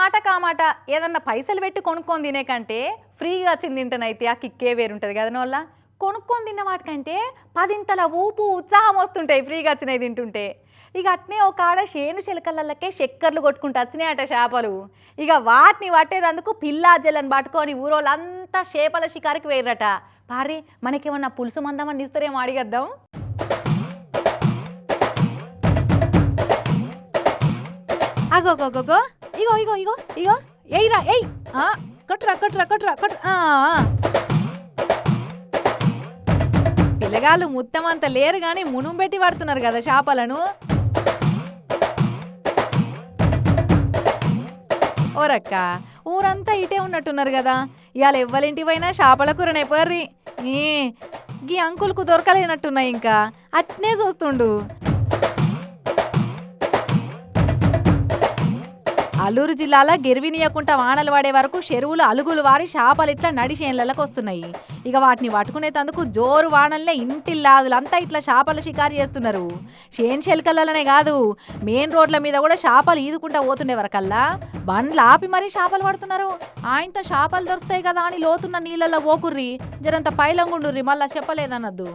మాట కామాట ఏదన్నా పైసలు పెట్టి కొనుక్కొని తినే కంటే ఫ్రీగా వచ్చింది తింటనైతే ఆ కిక్కే వేరుంటుంది కదా వల్ల కొనుక్కొని తిన్న వాటికంటే పదింతల ఊపు ఉత్సాహం వస్తుంటాయి ఫ్రీగా వచ్చినాయి తింటుంటే. ఇక అట్నే ఒక ఆడ షేను చిలకలకే చక్కర్లు కొట్టుకుంటూ వచ్చినాయట చేపలు. ఇక వాటిని పట్టేదందుకు పిల్లా జల్లని పట్టుకొని ఊరోళ్ళంతా చేపల షికారికి వేయరట. పారే మనకేమన్నా పులుసు మందమని ఇస్తారేమో అడిగద్దాం. అగోగోగోగో ఇగో ఇగో ఇగో ఇగో ఎయిరా ఎయ్ కొట్రా కొట్రా కొట్రా కొట్రా. పిల్లగాళ్ళు మొత్తం అంత లేరు కానీ మునుం పెట్టి పడుతున్నారు కదా చేపలను. ఓరక్క ఊరంతా ఇటే ఉన్నట్టున్నారు కదా, ఇవాళ ఎవ్వలింటి పోయినా చేపల కూరనే పోర్రి. గీ అంకుల్కు దొరకలేనట్టున్నాయి, ఇంకా అట్నే చూస్తుండు. అల్లూరు జిల్లాలో గిరివినియకుంట వానలు పడే వరకు చెరువులు అలుగులు వారి చేపలు ఇట్లా నడిచేళ్ళకి వస్తున్నాయి. ఇక వాటిని పట్టుకునేందుకు జోరు వానల్నే ఇంటిల్లాదులంతా ఇట్లా చేపల షికారు చేస్తున్నారు. షేన్ చెలకలనే కాదు, మెయిన్ రోడ్ల మీద కూడా చేపలు ఈదుకుంటా పోతుండే వరకల్లా బండ్లు ఆపి మరీ చేపలు పడుతున్నారు. ఆయనతో చేపలు దొరుకుతాయి కదా అని లోతున్న నీళ్ళల్లో పోకుర్రి, జరంత పైలంగుండుర్రి, మళ్ళా చెప్పలేదన్నద్దు.